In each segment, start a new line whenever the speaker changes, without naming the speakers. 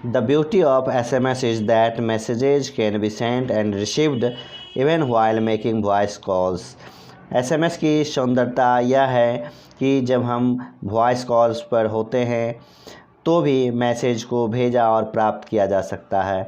The beauty of SMS is that messages can be sent and received even while making voice calls. SMS की सुंदरता यह है कि जब हम वॉइस कॉल्स पर होते हैं तो भी मैसेज को भेजा और प्राप्त किया जा सकता है।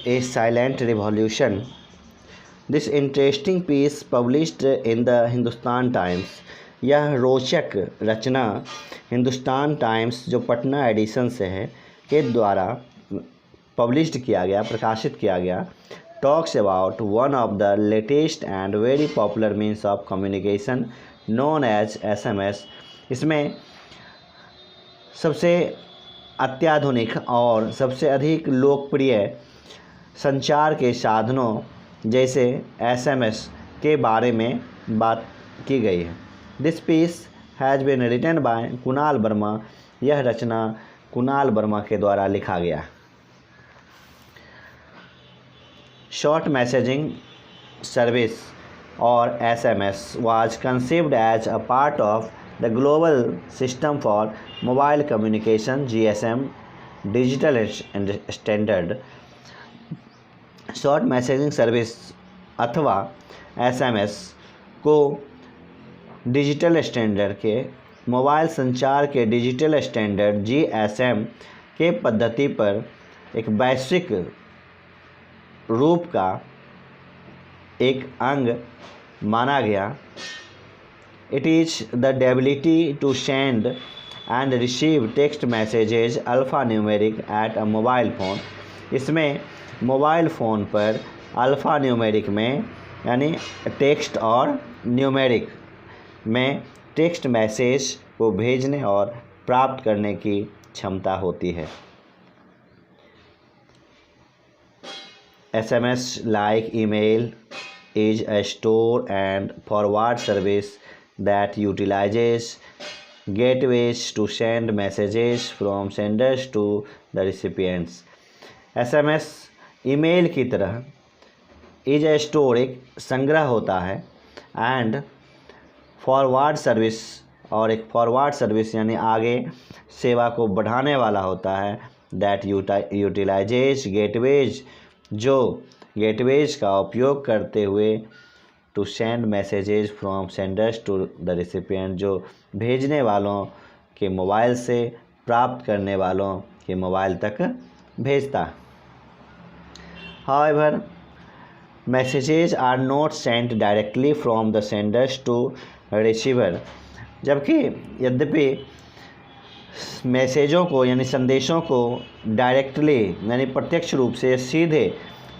A silent revolution. This interesting piece published in the Hindustan Times. यह रोचक रचना हिंदुस्तान टाइम्स जो पटना एडिशन से है के द्वारा पब्लिश्ड किया गया, प्रकाशित किया गया, talks about one of the latest and very popular means of communication known as SMS। इसमें सबसे अत्याधुनिक और सबसे अधिक लोकप्रिय संचार के साधनों जैसे SMS के बारे में बात की गई है। This piece has been written by Kunal Verma. यह रचना कुणाल वर्मा के द्वारा लिखा गया। शॉर्ट मैसेजिंग सर्विस और SMS was conceived as a part of the global system for mobile communication GSM digital standard। Short messaging service अथवा SMS को डिजिटल स्टैंडर्ड के मोबाइल संचार के डिजिटल स्टैंडर्ड GSM के पद्धति पर एक वैश्विक रूप का एक अंग माना गया। It is the ability to send and receive text messages alpha numeric at a mobile phone. इसमें मोबाइल फ़ोन पर अल्फ़ा न्यूमेरिक में यानी टेक्स्ट और न्यूमेरिक में टेक्स्ट मैसेज को भेजने और प्राप्त करने की क्षमता होती है। SMS like email is a store and forward service that utilizes gateways to send messages from senders to the recipients। SMS email की तरह इज ए स्टोर एक संग्रह होता है एंड फॉरवर्ड सर्विस और एक फॉरवर्ड सर्विस यानी आगे सेवा को बढ़ाने वाला होता है। दैट यूटिलाइजेज गेटवेज जो गेटवेज का उपयोग करते हुए to send messages from senders to the recipient जो भेजने वालों के मोबाइल से प्राप्त करने वालों के मोबाइल तक भेजता। However, messages are not sent directly from the senders to receiver। जबकि यद्यपि मैसेजों को यानी संदेशों को डायरेक्टली यानी प्रत्यक्ष रूप से सीधे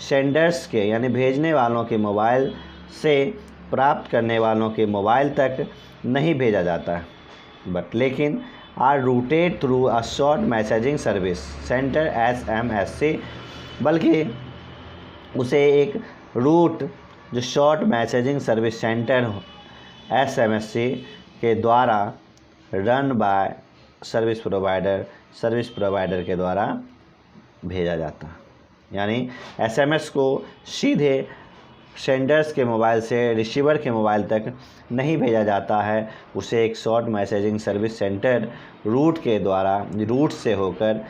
सेंडर्स के यानी भेजने वालों के मोबाइल से प्राप्त करने वालों के मोबाइल तक नहीं भेजा जाता, बट लेकिन are routed through a short messaging service centre SMSC। बल्कि उसे एक रूट जो short messaging service centre SMSC के द्वारा रन बाय सर्विस प्रोवाइडर के द्वारा भेजा जाता। यानी SMS को सीधे सेंडर्स के मोबाइल से रिसीवर के मोबाइल तक नहीं भेजा जाता है, उसे एक short messaging service centre route से होकर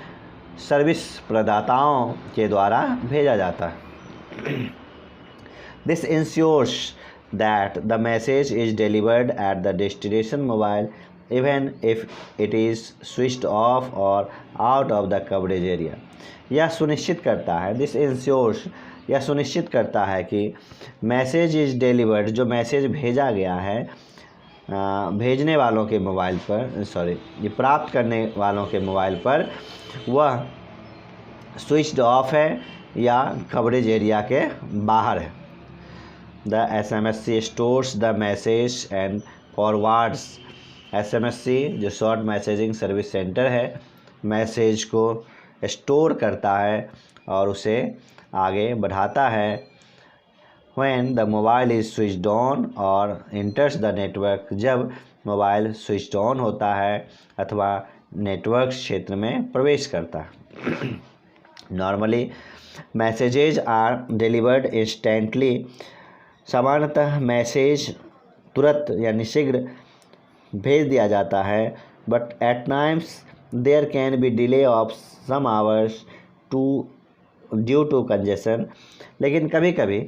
सर्विस प्रदाताओं के द्वारा भेजा जाता है। This ensures that the message is delivered at the destination mobile even if it is switched off or out of the coverage area। यह सुनिश्चित करता है दिस इंश्योर्स यह सुनिश्चित करता है कि मैसेज इज डिलीवर्ड जो मैसेज भेजा गया है भेजने वालों के मोबाइल पर ये प्राप्त करने वालों के मोबाइल पर वह स्विच्ड ऑफ है या कवरेज एरिया के बाहर है। The SMSC stores the message and forwards. SMSC जो शॉर्ट मैसेजिंग सर्विस सेंटर है मैसेज को स्टोर करता है और उसे आगे बढ़ाता है। When the mobile is switched on और इंटर्स द नेटवर्क जब मोबाइल स्विच्ड ऑन होता है अथवा नेटवर्क क्षेत्र में प्रवेश करता है। Normally messages are delivered instantly. सामान्यतः मैसेज तुरंत यानी शीघ्र भेज दिया जाता है, but at times there can be delay of some hours due to congestion, लेकिन कभी कभी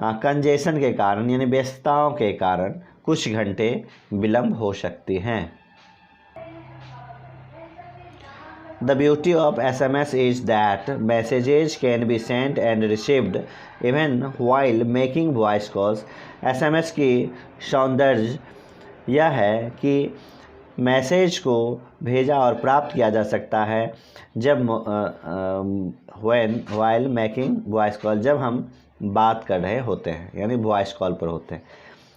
कंजेशन के कारण यानी व्यस्तताओं के कारण कुछ घंटे विलम्ब हो सकती हैं। The beauty of SMS is that messages can be sent and received even while making voice calls. SMS की सौंदर्य यह है कि मैसेज को भेजा और प्राप्त किया जा सकता है जब while making voice call, जब हम बात कर रहे होते हैं यानी वॉइस कॉल पर होते हैं।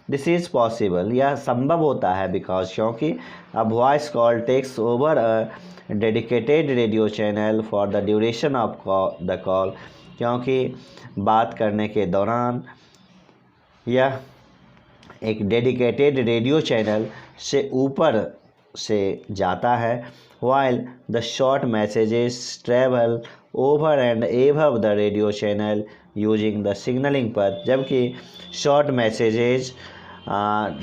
दिस इज़ पॉसिबल, यह संभव होता है बिकॉज क्योंकि a voice call takes over a dedicated radio channel for the duration of the call, क्योंकि बात करने के दौरान यह एक डेडिकेटेड रेडियो चैनल से ऊपर से जाता है। While the short messages travel over and above the radio channel using the signalling पथ, जबकि शॉर्ट मैसेजेज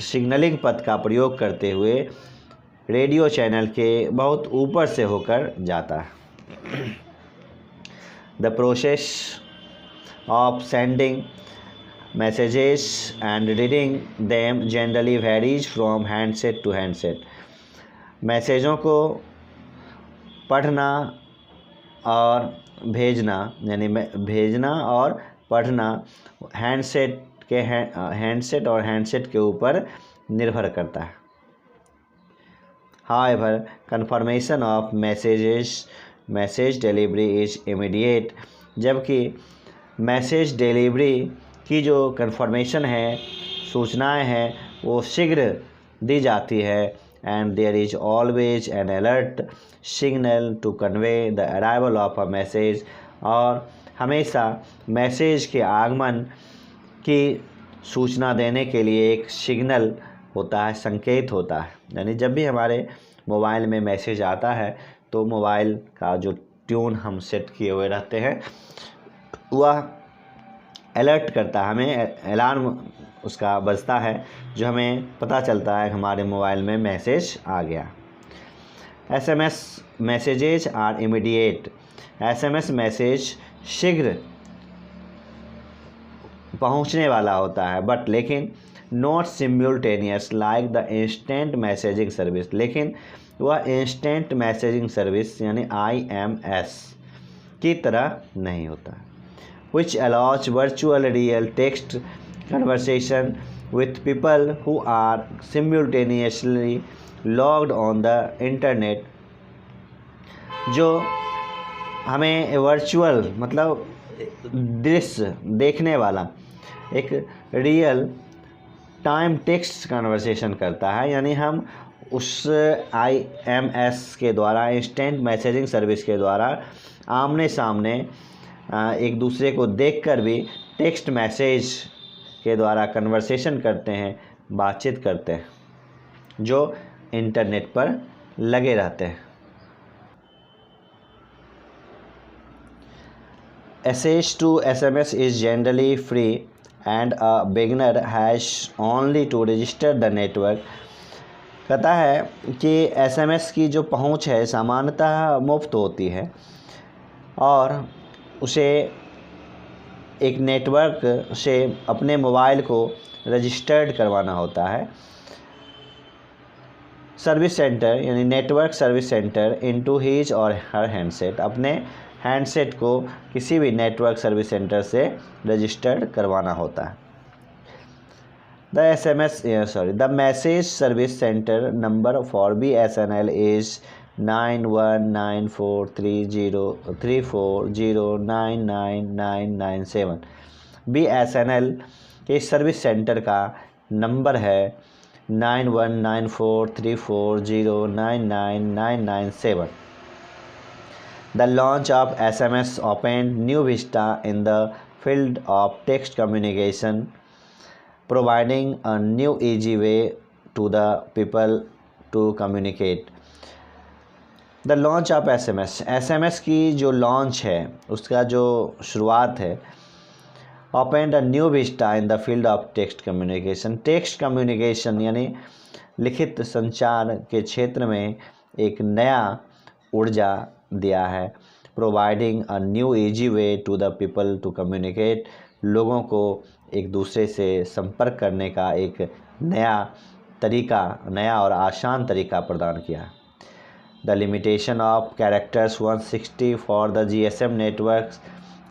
सिग्नलिंग पथ का प्रयोग करते हुए रेडियो चैनल के बहुत ऊपर से होकर जाता है। The process of sending messages and reading them generally varies from handset to handset. मैसेजों को पढ़ना और भेजना यानी भेजना और पढ़ना हैंडसेट और हैंडसेट के ऊपर निर्भर करता है। However, confirmation of message delivery is immediate, जबकि मैसेज डिलीवरी की जो कन्फर्मेशन है, सूचनाएं हैं, वो शीघ्र दी जाती है। And there is always an alert signal to convey the arrival of a message, और हमेशा मैसेज के आगमन की सूचना देने के लिए एक सिग्नल होता है, संकेत होता है। यानी जब भी हमारे मोबाइल में मैसेज आता है तो मोबाइल का जो ट्यून हम सेट किए हुए रहते हैं वह अलर्ट करता है, हमें अलार्म उसका बजता है जो हमें पता चलता है हमारे मोबाइल में मैसेज आ गया। SMS messages are immediate, SMS message शीघ्र पहुंचने वाला होता है, बट लेकिन not simultaneous like the instant messaging service, लेकिन वह इंस्टेंट मैसेजिंग सर्विस यानी IMS की तरह नहीं होता, which allows virtual real text conversation with people who are simultaneously logged on the internet, जो हमें वर्चुअल मतलब दृश्य देखने वाला एक रियल टाइम टेक्स्ट कन्वर्सेशन करता है। यानी हम उस IMS के द्वारा, इंस्टेंट मैसेजिंग सर्विस के द्वारा आमने सामने एक दूसरे को देखकर भी टेक्स्ट मैसेज के द्वारा कन्वर्सेशन करते हैं, बातचीत करते हैं, जो इंटरनेट पर लगे रहते हैं। Access to SMS is generally free and a beginner has only to register the network. कहता है कि SMS की जो पहुंच है सामान्यतः मुफ्त होती है और उसे एक नेटवर्क से अपने मोबाइल को रजिस्टर्ड करवाना होता है। सर्विस सेंटर यानी network service centre into his और हर हैंडसेट, अपने हैंडसेट को किसी भी नेटवर्क सर्विस सेंटर से रजिस्टर्ड करवाना होता है। The message service centre number for BSNL is 91943034099997। BSNL के सर्विस सेंटर का नंबर है 919434099997। The launch of SMS opened new vista in the field of text communication, providing a new easy way to the people to communicate. The launch of SMS की जो launch है उसका जो शुरुआत है, open a new Vista in the field of text communication. Text communication यानी लिखित संचार के क्षेत्र में एक नया ऊर्जा दिया है। Providing a new easy way to the people to communicate, लोगों को एक दूसरे से संपर्क करने का एक नया और आसान तरीका प्रदान किया। The limitation of characters 160 for the GSM networks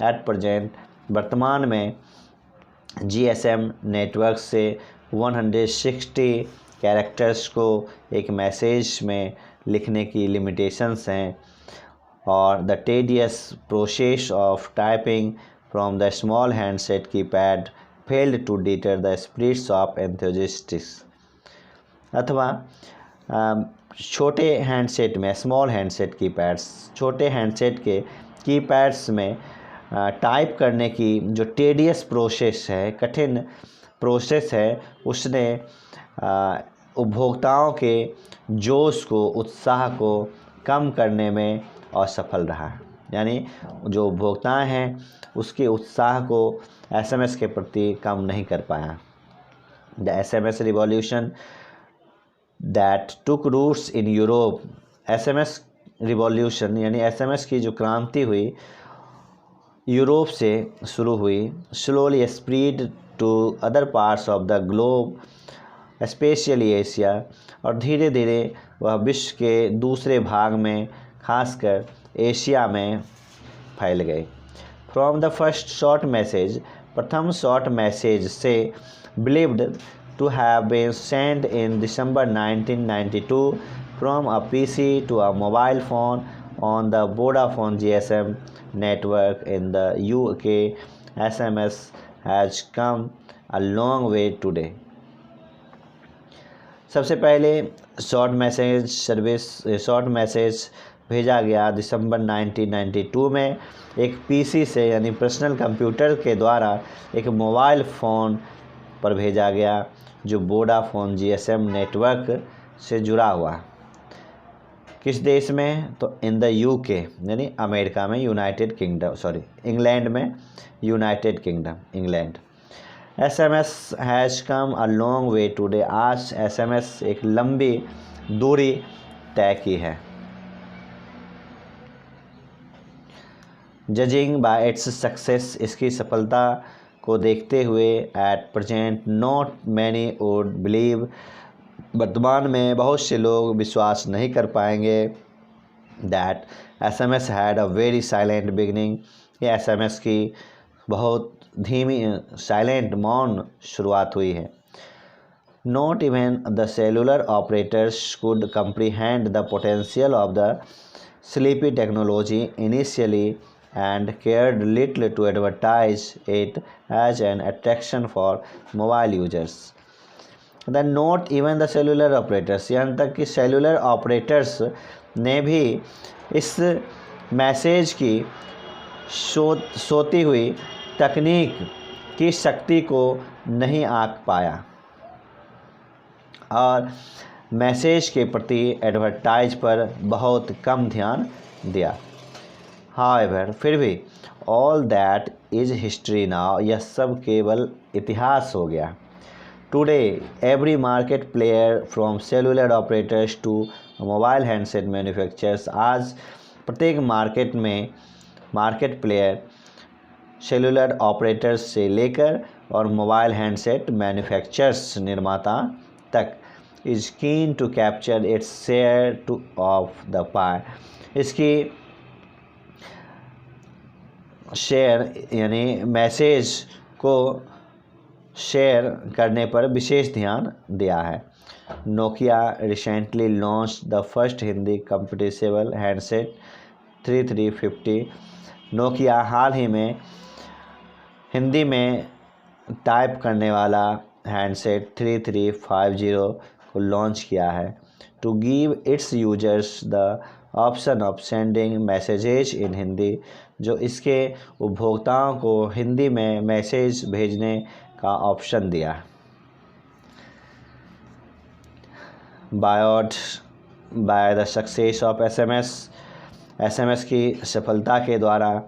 at present, वर्तमान में GSM नेटवर्क से 160 कैरेक्टर्स को एक मैसेज में लिखने की लिमिटेशंस हैं। और the tedious process of typing from the small handset keypad failed to deter the spirits of enthusiastics, अथवा छोटे हैंडसेट में, स्मॉल हैंडसेट कीपैड्स, छोटे हैंडसेट के कीपैड्स में टाइप करने की जो टेडियस प्रोसेस है, कठिन प्रोसेस है, उसने उपभोक्ताओं के जोश को, उत्साह को कम करने में असफल रहा। यानी जो उपभोक्ता हैं उसके उत्साह को SMS के प्रति कम नहीं कर पाया। The SMS revolution that took roots in Europe, SMS revolution यानी SMS की जो क्रांति हुई यूरोप से शुरू हुई, slowly spread to other parts of the globe specially Asia, और धीरे धीरे वह विश्व के दूसरे भाग में, खासकर एशिया में फैल गए। From the first short message, प्रथम शॉर्ट मैसेज से believed to have been send in December 1992 from a PC to a mobile phone on the Vodafone GSM network in the UK, SMS has come a long way today। सबसे पहले short message भेजा गया दिसंबर 1992 में एक PC से, यानी personal computer के द्वारा एक मोबाइल फ़ोन पर भेजा गया जो वोडाफोन GSM नेटवर्क से जुड़ा हुआ। किस देश में? तो इन द UK यानी अमेरिका में, इंग्लैंड में, United kingdom, England. SMS has come a long way today, आज SMS एक लंबी दूरी तय की है। जजिंग बाय इट्स सक्सेस, इसकी सफलता को देखते हुए, at present not many would believe, वर्तमान में बहुत से लोग विश्वास नहीं कर पाएंगे, that SMS had a very silent beginning, ये SMS की बहुत धीमी, साइलेंट, मौन शुरुआत हुई है। Not even the cellular operators could comprehend the potential of the sleepy technology initially and cared little to advertise it as an attraction for mobile users। Then not even the cellular operators, यहाँ तक कि cellular operators ने भी इस message की सोती हुई तकनीक की शक्ति को नहीं आंक पाया और मैसेज के प्रति एडवर्टाइज पर बहुत कम ध्यान दिया। However, फिर भी all that is history now, यह सब केवल इतिहास हो गया। Today, every market player from cellular operators to mobile handset manufacturers, आज प्रत्येक मार्केट प्लेयर सेलुलर ऑपरेटर्स से लेकर और मोबाइल हैंडसेट मैन्युफैक्चरर्स, निर्माता तक, is keen to capture its share of the pie, इसकी शेयर यानी मैसेज को शेयर करने पर विशेष ध्यान दिया है। Nokia recently launch the first Hindi computable handset 3350, Nokia हाल ही में हिंदी में टाइप करने वाला हैंडसेट 3350 को लॉन्च किया है। To give its users the option of sending messages in Hindi, जो इसके उपभोक्ताओं को हिंदी में मैसेज भेजने का ऑप्शन दिया। BYOD by the success of SMS की सफलता के द्वारा,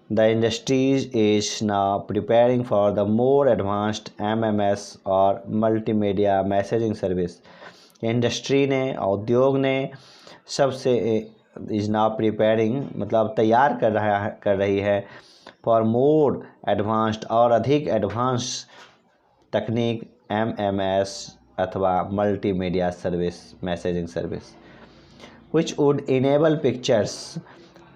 the industries is now preparing for the more advanced MMS और मल्टीमीडिया मैसेजिंग सर्विस। इंडस्ट्री ने, उद्योग ने सबसे इज नाउ प्रिपेयरिंग मतलब तैयार कर रही है फॉर मोर एडवांस्ड और अधिक एडवांस तकनीक MMS अथवा multimedia service messaging service which would enable pictures,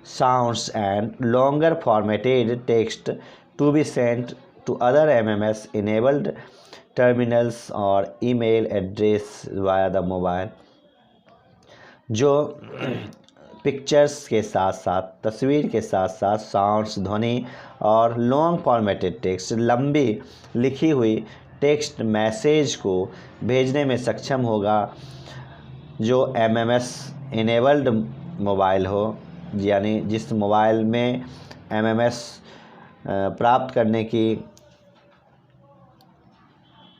sounds and longer formatted text to be sent to other MMS enabled terminals or email address via the mobile। जो pictures के साथ साथ तस्वीर के साथ साथ साउंड्स ध्वनि और लॉन्ग फॉर्मेटेड टेक्स्ट लंबी लिखी हुई टेक्स्ट मैसेज को भेजने में सक्षम होगा जो MMS इनेबल्ड मोबाइल हो, यानी जिस मोबाइल में MMS प्राप्त करने की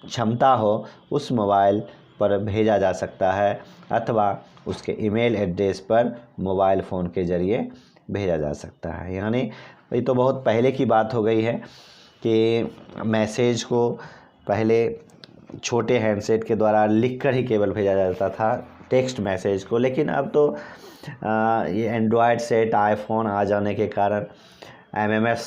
क्षमता हो उस मोबाइल पर भेजा जा सकता है अथवा उसके ईमेल एड्रेस पर मोबाइल फ़ोन के ज़रिए भेजा जा सकता है। यानी ये तो बहुत पहले की बात हो गई है कि मैसेज को पहले छोटे हैंडसेट के द्वारा लिखकर ही केवल भेजा जाता था टेक्स्ट मैसेज को, लेकिन अब तो ये एंड्रॉयड सेट आईफोन आ जाने के कारण MMS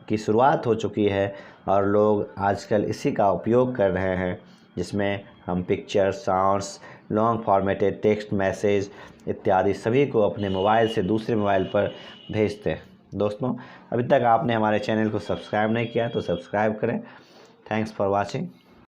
की शुरुआत हो चुकी है और लोग आजकल इसी का उपयोग कर रहे हैं, जिसमें हम picture, sounds, long formatted text message इत्यादि सभी को अपने मोबाइल से दूसरे मोबाइल पर भेजते हैं। दोस्तों, अभी तक आपने हमारे चैनल को सब्सक्राइब नहीं किया तो सब्सक्राइब करें। Thanks for watching.